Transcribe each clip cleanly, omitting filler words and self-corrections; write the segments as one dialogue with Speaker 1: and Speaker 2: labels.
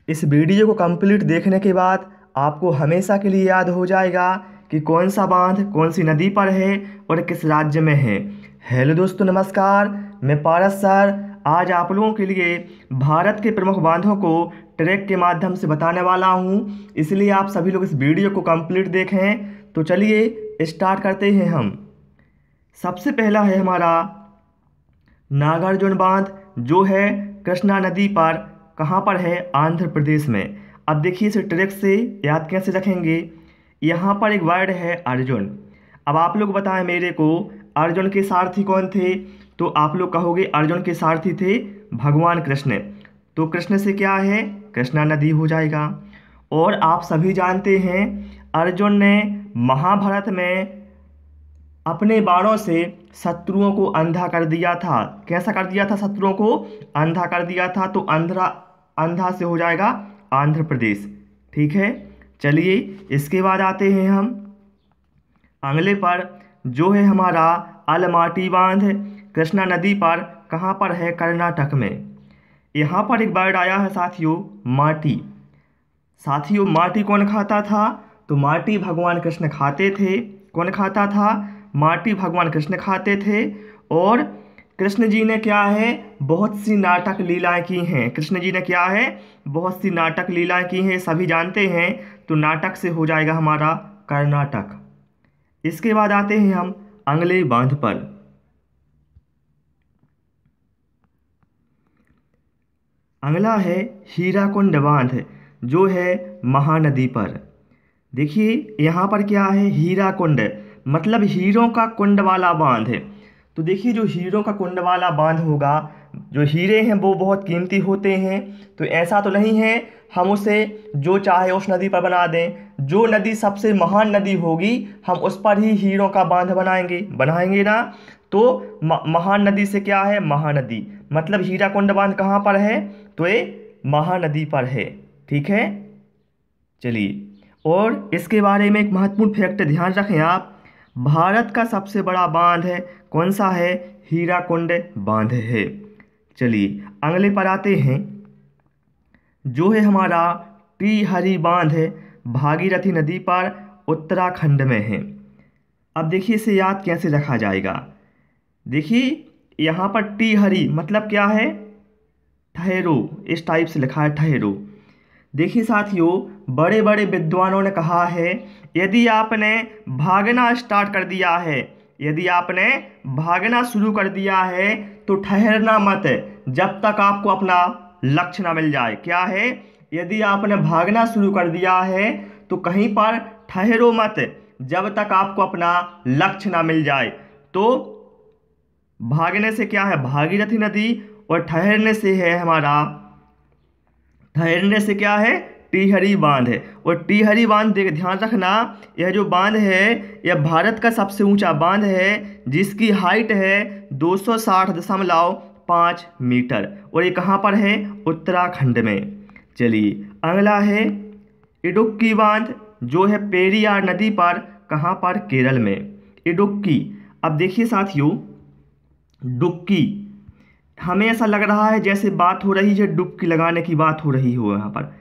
Speaker 1: इस वीडियो को कंप्लीट देखने के बाद आपको हमेशा के लिए याद हो जाएगा कि कौन सा बांध कौन सी नदी पर है और किस राज्य में है। हेलो दोस्तों, नमस्कार। मैं पारस सर आज आप लोगों के लिए भारत के प्रमुख बांधों को ट्रैक के माध्यम से बताने वाला हूं, इसलिए आप सभी लोग इस वीडियो को कंप्लीट देखें। तो चलिए स्टार्ट करते हैं हम। सबसे पहला है हमारा नागार्जुन बांध, जो है कृष्णा नदी पर। कहाँ पर है? आंध्र प्रदेश में। अब देखिए इसे ट्रैक से याद कैसे रखेंगे। यहाँ पर एक वर्ड है अर्जुन। अब आप लोग बताएं मेरे को, अर्जुन के सारथी कौन थे? तो आप लोग कहोगे अर्जुन के सारथी थे भगवान कृष्ण। तो कृष्ण से क्या है? कृष्णा नदी हो जाएगा। और आप सभी जानते हैं अर्जुन ने महाभारत में अपने बाणों से शत्रुओं को अंधा कर दिया था। कैसा कर दिया था? शत्रुओं को अंधा कर दिया था। तो अंधा से हो जाएगा आंध्र प्रदेश। ठीक है, चलिए इसके बाद आते हैं हम अगले पर, जो है हमारा अलमाटी बांध, कृष्णा नदी पर। कहाँ पर है? कर्नाटक में। यहाँ पर एक वर्ड आया है साथियों, माटी। साथियों माटी कौन खाता था? तो माटी भगवान कृष्ण खाते थे। कौन खाता था? माटी भगवान कृष्ण खाते थे। और कृष्ण जी ने क्या है? बहुत सी नाटक लीलाएं की हैं। कृष्ण जी ने क्या है? बहुत सी नाटक लीलाएं की हैं, सभी जानते हैं। तो नाटक से हो जाएगा हमारा कर्नाटक। इसके बाद आते हैं हम अगले बांध पर। अगला है हीराकुंड बांध, जो है महानदी पर। देखिए यहाँ पर क्या है? हीरा कुंड, मतलब हीरों का कुंड वाला बांध है। तो देखिए जो हीरों का कुंड वाला बांध होगा, जो हीरे हैं वो बहुत कीमती होते हैं। तो ऐसा तो नहीं है हम उसे जो चाहे उस नदी पर बना दें। जो नदी सबसे महान नदी होगी हम उस पर ही हीरों का बांध बनाएंगे ना। तो महान नदी से क्या है? महानदी, मतलब हीरा कुंड बांध कहाँ पर है? तो ये महानदी पर है। ठीक है, चलिए और इसके बारे में एक महत्वपूर्ण फैक्ट ध्यान रखें आप। भारत का सबसे बड़ा बांध है, कौन सा है? हीराकुंड बांध है। चलिए अगले पर आते हैं, जो है हमारा टीहरी बांध है, भागीरथी नदी पर, उत्तराखंड में है। अब देखिए इसे याद कैसे रखा जाएगा। देखिए यहाँ पर टीहरी मतलब क्या है? ठहरो, इस टाइप से लिखा है ठहरो। देखिए साथियों, बड़े बड़े विद्वानों ने कहा है यदि आपने भागना स्टार्ट कर दिया है, यदि आपने भागना शुरू कर दिया है तो ठहरना मत जब तक आपको अपना लक्ष्य ना मिल जाए। क्या है? यदि आपने भागना शुरू कर दिया है तो कहीं पर ठहरो मत जब तक आपको अपना लक्ष्य ना मिल जाए। तो भागने से क्या है? भागीरथी नदी। और ठहरने से क्या है? टीहरी बांध है। और टीहरी बांध देख ध्यान रखना, यह जो बांध है यह भारत का सबसे ऊंचा बांध है, जिसकी हाइट है 260.5 मीटर। और ये कहाँ पर है? उत्तराखंड में। चलिए अगला है इडुक्की बांध, जो है पेरियार नदी पर। कहाँ पर? केरल में। इडुक्की। अब देखिए साथियों, डुक्की, हमें ऐसा लग रहा है जैसे बात हो रही है डुबकी लगाने की बात हो रही हो यहाँ पर।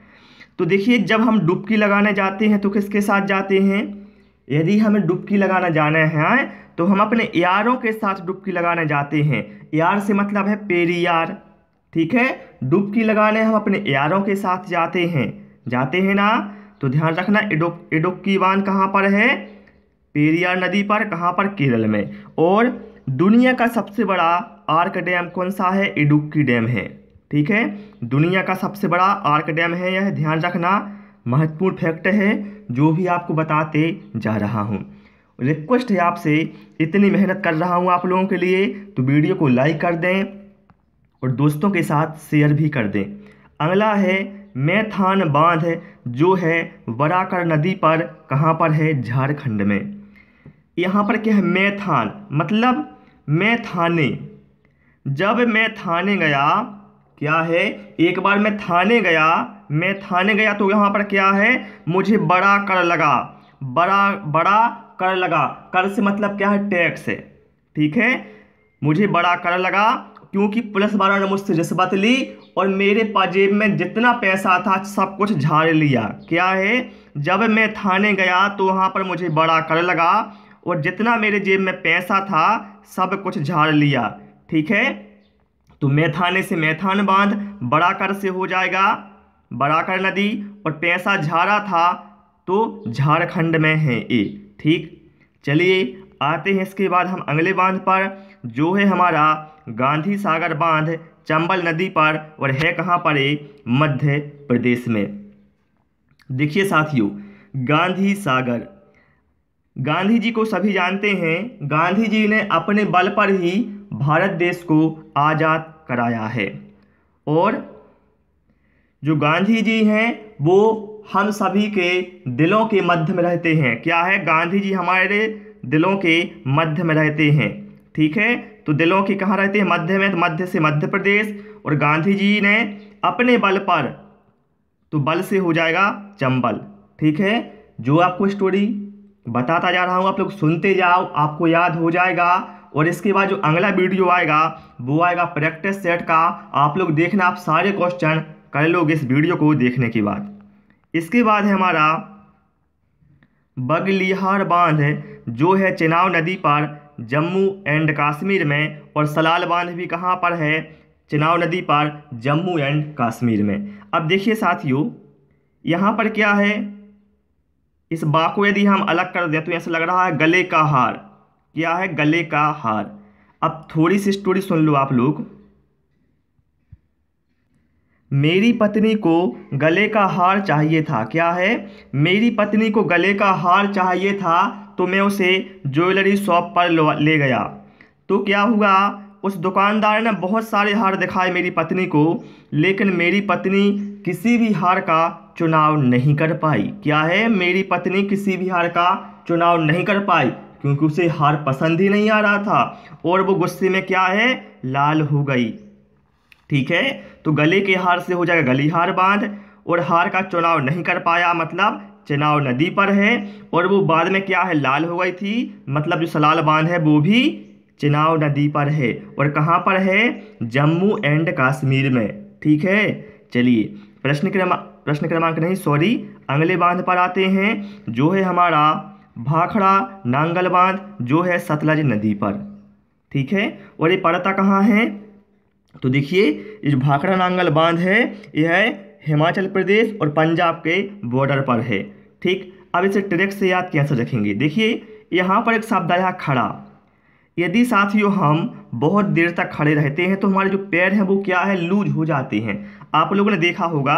Speaker 1: तो देखिए जब हम डुबकी लगाने जाते हैं तो किसके साथ जाते हैं? यदि हमें डुबकी लगाना जाना है तो हम अपने यारों के साथ डुबकी लगाने जाते हैं। यार से मतलब है पेरियार। ठीक है, डुबकी लगाने हम अपने यारों के साथ जाते हैं ना। तो ध्यान रखना इडुक्की बांध कहाँ पर है? पेरियार नदी पर। कहाँ पर? केरल में। और दुनिया का सबसे बड़ा आर्क डैम कौन सा है? इडुक्की डैम है। ठीक है, दुनिया का सबसे बड़ा आर्क डैम है यह, ध्यान रखना। महत्वपूर्ण फैक्ट है जो भी आपको बताते जा रहा हूँ। रिक्वेस्ट है आपसे, इतनी मेहनत कर रहा हूँ आप लोगों के लिए, तो वीडियो को लाइक कर दें और दोस्तों के साथ शेयर भी कर दें। अगला है मैथान बांध, जो है बराकर नदी पर। कहाँ पर है? झारखंड में। यहाँ पर क्या है? मैथान मतलब मैं थाने। जब मैं थाने गया, क्या है? एक बार मैं थाने गया तो यहाँ पर क्या है? मुझे बड़ा कर लगा। बड़ा कर लगा। कर से मतलब क्या है? टैक्स है। ठीक है, मुझे बड़ा कर लगा क्योंकि पुलिस वालों ने मुझसे रिश्वत ली और मेरे जेब में जितना पैसा था सब कुछ झाड़ लिया। क्या है, जब मैं थाने गया तो वहाँ पर मुझे बड़ा कर लगा और जितना मेरे जेब में पैसा था सब कुछ झाड़ लिया। ठीक है, तो मैथाने से मैथान बांध, बड़ा कर से हो जाएगा बड़ा कर नदी, और पैसा झाड़ा था तो झारखंड में है ये। ठीक, चलिए आते हैं इसके बाद हम अगले बांध पर, जो है हमारा गांधी सागर बांध चंबल नदी पर, और है कहाँ पर ये, मध्य प्रदेश में। देखिए साथियों, गांधी सागर, गांधी जी को सभी जानते हैं। गांधी जी ने अपने बल पर ही भारत देश को आज़ाद कराया है, और जो गांधी जी हैं वो हम सभी के दिलों के मध्य में रहते हैं। क्या है, गांधी जी हमारे दिलों के मध्य में रहते हैं। ठीक है, तो दिलों के कहाँ रहते हैं, मध्य में, तो मध्य से मध्य प्रदेश। और गांधी जी ने अपने बल पर, तो बल से हो जाएगा चंबल। ठीक है, जो आपको स्टोरी बताता जा रहा हूँ आप लोग सुनते जाओ, आपको याद हो जाएगा। और इसके बाद जो अगला वीडियो आएगा वो आएगा प्रैक्टिस सेट का, आप लोग देखना, आप सारे क्वेश्चन कर लोगे इस वीडियो को देखने के बाद। इसके बाद है हमारा बगलिहार बांध, जो है चेनाब नदी पर जम्मू एंड कश्मीर में, और सलाल बांध भी कहाँ पर है, चेनाब नदी पर जम्मू एंड कश्मीर में। अब देखिए साथियों, यहाँ पर क्या है, इस बा को यदि हम अलग कर दें तो ऐसा लग रहा है गले का हार। क्या है, गले का हार। अब थोड़ी सी स्टोरी सुन लो आप लोग। मेरी पत्नी को गले का हार चाहिए था। क्या है, मेरी पत्नी को गले का हार चाहिए था, तो मैं उसे ज्वेलरी शॉप पर ले गया। तो क्या हुआ, उस दुकानदार ने बहुत सारे हार दिखाए मेरी पत्नी को, लेकिन मेरी पत्नी किसी भी हार का चुनाव नहीं कर पाई। क्या है, मेरी पत्नी किसी भी हार का चुनाव नहीं कर पाई, क्योंकि उसे हार पसंद ही नहीं आ रहा था, और वो गुस्से में क्या है, लाल हो गई। ठीक है, तो गले के हार से हो जाएगा गलिहार बांध, और हार का चुनाव नहीं कर पाया मतलब चेनाब नदी पर है, और वो बाद में क्या है, लाल हो गई थी, मतलब जो सलाल बांध है वो भी चेनाब नदी पर है, और कहाँ पर है, जम्मू एंड कश्मीर में। ठीक है, चलिए प्रश्न क्रमांक नहीं सॉरी अगले बांध पर आते हैं, जो है हमारा भाखड़ा नांगल बांध, जो है सतलज नदी पर। ठीक है, और ये पड़ता कहाँ है, तो देखिए ये जो भाखड़ा नांगल बांध है यह है हिमाचल प्रदेश और पंजाब के बॉर्डर पर है। ठीक, अब इसे ट्रैक से याद कैसे रखेंगे, देखिए यहाँ पर एक शब्द आया खड़ा। यदि साथियों हम बहुत देर तक खड़े रहते हैं तो हमारे जो पैर हैं वो क्या है, लूज हो जाते हैं। आप लोगों ने देखा होगा,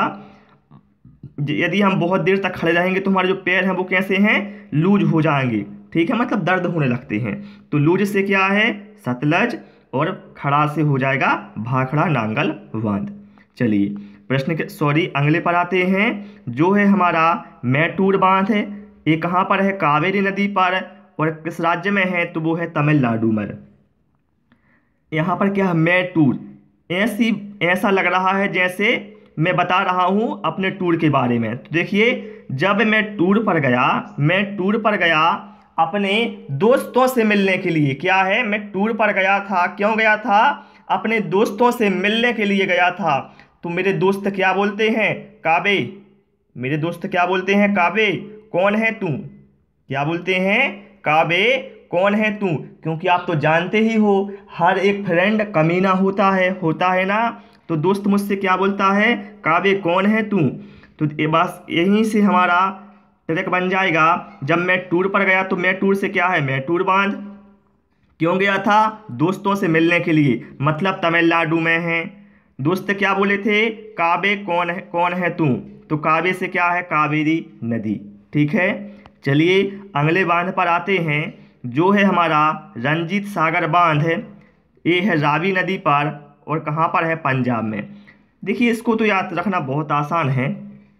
Speaker 1: यदि हम बहुत देर तक खड़े रहेंगे तो हमारे जो पैर हैं वो कैसे हैं, लूज हो जाएंगे। ठीक है, मतलब दर्द होने लगते हैं। तो लूज से क्या है, सतलज, और खड़ा से हो जाएगा भाखड़ा नांगल बांध। चलिए अगले पर आते हैं, जो है हमारा मैटूर बांध है। ये कहाँ पर है, कावेरी नदी पर, और किस राज्य में है, तो वो है तमिलनाडु में। यहाँ पर क्या है, मैटूर, ऐसा लग रहा है जैसे मैं बता रहा हूँ अपने टूर के बारे में। तो देखिए, जब मैं टूर पर गया अपने दोस्तों से मिलने के लिए। क्या है, मैं टूर पर गया था, क्यों गया था, अपने दोस्तों से मिलने के लिए गया था। तो मेरे दोस्त क्या बोलते हैं, काबे, मेरे दोस्त क्या बोलते हैं, काबे कौन है तू, क्या बोलते हैं, काबे कौन है तू, क्योंकि आप तो जानते ही हो हर एक फ्रेंड कमीना होता है ना। तो दोस्त मुझसे क्या बोलता है, काबे कौन है तू। तो ये बस यहीं से हमारा ट्रैक बन जाएगा। जब मैं टूर पर गया तो मैं टूर से क्या है, मैं टूर बांध, क्यों गया था, दोस्तों से मिलने के लिए, मतलब तमिलनाडु में है। दोस्त क्या बोले थे, काबे कौन है तू, तो काबे से क्या है, कावेरी नदी। ठीक है, चलिए अगले बांध पर आते हैं, जो है हमारा रंजीत सागर बांध है। ये है रावी नदी पर, और कहाँ पर है, पंजाब में। देखिए इसको तो याद रखना बहुत आसान है,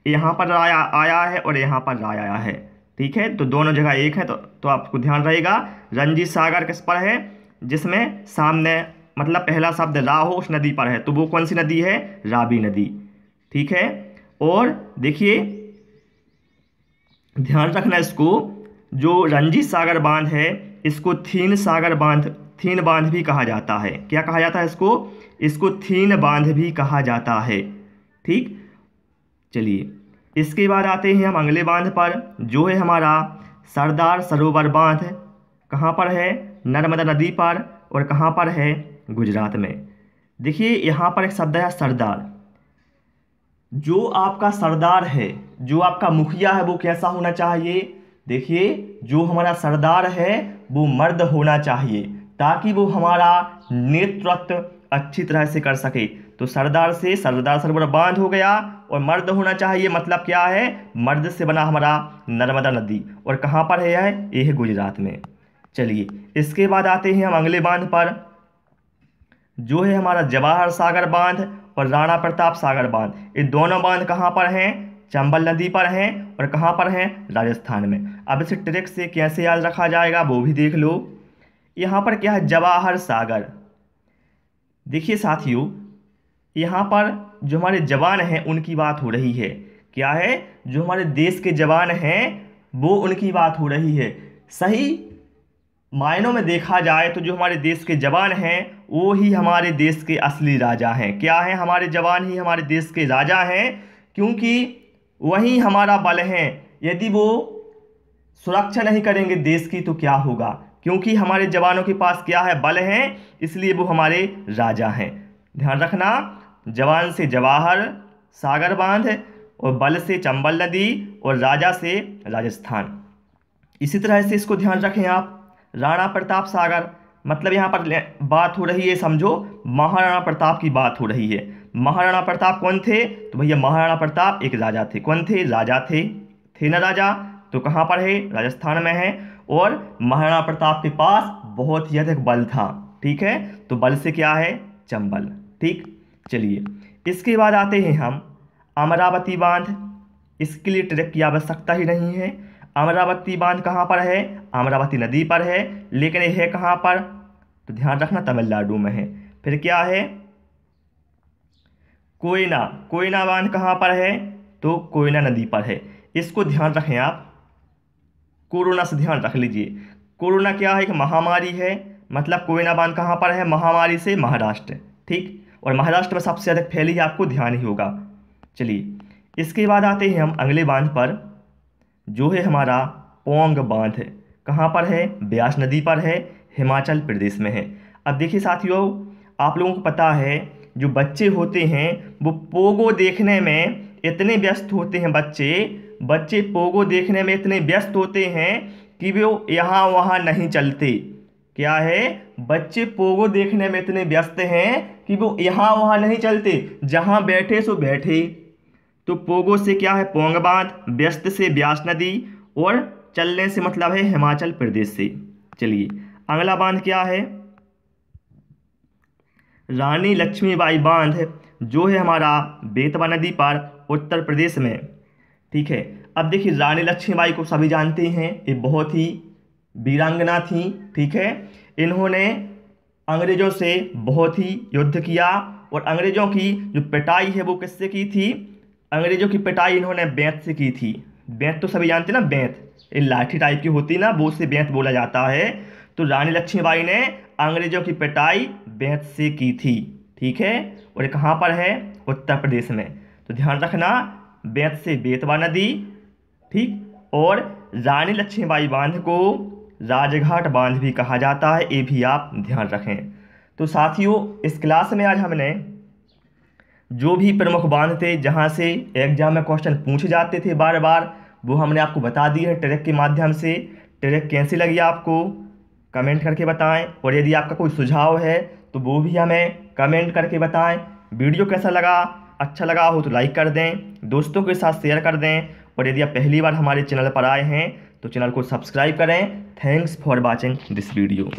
Speaker 1: यहाँ पर आया है और यहाँ पर आया है। ठीक है, तो दोनों जगह एक है, तो आपको ध्यान रहेगा। रंजीत सागर किस पर है, जिसमें सामने मतलब पहला शब्द रा हो उस नदी पर है, तो वो कौन सी नदी है, रावी नदी। ठीक है, और देखिए ध्यान रखना इसको, जो रंजीत सागर बांध है इसको थीन सागर बांध थीन बांध भी कहा जाता है। क्या कहा जाता है इसको थीन बांध भी कहा जाता है। ठीक, चलिए इसके बाद आते हैं हम अगले बांध पर, जो है हमारा सरदार सरोवर बांध। कहाँ पर है? नर्मदा नदी पर। और कहाँ पर है? गुजरात में। देखिए यहाँ पर एक शब्द है सरदार। जो आपका सरदार है, जो आपका मुखिया है, वो कैसा होना चाहिए? देखिए जो हमारा सरदार है वो मर्द होना चाहिए, ताकि वो हमारा नेतृत्व अच्छी तरह से कर सके। तो सरदार से सरदार सरोवर बांध हो गया, और मर्द होना चाहिए मतलब क्या है? मर्द से बना हमारा नर्मदा नदी। और कहाँ पर है यह? ये है गुजरात में। चलिए इसके बाद आते हैं हम अगले बांध पर, जो है हमारा जवाहर सागर बांध और राणा प्रताप सागर बांध। ये दोनों बांध कहाँ पर हैं? चंबल नदी पर हैं। और कहाँ पर हैं? राजस्थान में। अब इसे ट्रिक से कैसे याद रखा जाएगा वो भी देख लो। यहाँ पर क्या है? जवाहर सागर। देखिए साथियों, यहाँ पर जो हमारे जवान हैं उनकी बात हो रही है। क्या है? जो हमारे देश के जवान हैं वो उनकी बात हो रही है। सही मायनों में देखा जाए तो जो हमारे देश के जवान हैं वो ही हमारे देश के असली राजा हैं। क्या हैं? हमारे जवान ही हमारे देश के राजा हैं, क्योंकि वही हमारा बल है। यदि वो सुरक्षा नहीं करेंगे देश की तो क्या होगा? क्योंकि हमारे जवानों के पास क्या है? बल है, इसलिए वो हमारे राजा हैं। ध्यान रखना, जवान से जवाहर सागर बांध, और बल से चंबल नदी, और राजा से राजस्थान। इसी तरह से इसको ध्यान रखें आप। राणा प्रताप सागर मतलब यहाँ पर बात हो रही है, समझो महाराणा प्रताप की बात हो रही है। महाराणा प्रताप कौन थे? तो भैया महाराणा प्रताप एक राजा थे। कौन थे? राजा थे ना राजा। तो कहाँ पर है? राजस्थान में है। और महाराणा प्रताप के पास बहुत ही अधिक बल था। ठीक है, तो बल से क्या है? चंबल। ठीक, चलिए इसके बाद आते हैं हम अमरावती बांध। इसके लिए ट्रिक की आवश्यकता ही नहीं है। अमरावती बांध कहाँ पर है? अमरावती नदी पर है, लेकिन यह है कहाँ पर? तो ध्यान रखना तमिलनाडु में है। फिर क्या है? कोयना बांध कहाँ पर है? तो कोयना नदी पर है। इसको ध्यान रखें आप, कोरोना से ध्यान रख लीजिए। कोरोना क्या है? एक महामारी है, मतलब कोयना बांध कहाँ पर है? महामारी से महाराष्ट्र। ठीक, और महाराष्ट्र में सबसे अधिक फैली है, आपको ध्यान ही होगा। चलिए इसके बाद आते हैं हम अगले बांध पर, जो है हमारा पोंग बांध। कहाँ पर है? ब्यास नदी पर है, हिमाचल प्रदेश में है। अब देखिए साथियों, आप लोगों को पता है जो बच्चे होते हैं वो पोगो देखने में इतने व्यस्त होते हैं, बच्चे पोगो देखने में इतने व्यस्त होते हैं कि वो यहाँ वहाँ नहीं चलते। क्या है? बच्चे पोगो देखने में इतने व्यस्त हैं कि वो यहाँ वहाँ नहीं चलते, जहाँ बैठे सो बैठे। तो पोगो से क्या है? पोंग बांध, व्यस्त से ब्यास नदी, और चलने से मतलब है हिमाचल प्रदेश से। चलिए अगला बांध क्या है? रानी लक्ष्मीबाई बांध, जो है हमारा बेतवा नदी पर, उत्तर प्रदेश में। ठीक है, अब देखिए रानी लक्ष्मीबाई को सभी जानते हैं, ये बहुत ही वीरांगना थी। ठीक है, इन्होंने अंग्रेजों से बहुत ही युद्ध किया, और अंग्रेजों की जो पिटाई है वो किससे की थी? अंग्रेजों की पिटाई इन्होंने बेंत से की थी। बेंत तो सभी जानते हैं ना, बेंत ये लाठी टाइप की होती ना, वो से बेंत बोला जाता है। तो रानी लक्ष्मीबाई ने अंग्रेजों की पिटाई बेंत से की थी। ठीक है, और ये कहाँ पर है? उत्तर प्रदेश में। तो ध्यान रखना, बेंत से बेतवा नदी। ठीक, और रानी लक्ष्मीबाई बांध को राजघाट बांध भी कहा जाता है, ये भी आप ध्यान रखें। तो साथियों, इस क्लास में आज हमने जो भी प्रमुख बांध थे जहाँ से एग्जाम में क्वेश्चन पूछे जाते थे बार बार, वो हमने आपको बता दिए हैं ट्रिक के माध्यम से। ट्रिक कैसी लगी आपको कमेंट करके बताएं, और यदि आपका कोई सुझाव है तो वो भी हमें कमेंट करके बताएं। वीडियो कैसा लगा? अच्छा लगा हो तो लाइक कर दें, दोस्तों के साथ शेयर कर दें, और यदि आप पहली बार हमारे चैनल पर आए हैं तो चैनल को सब्सक्राइब करें। Thanks for watching this video.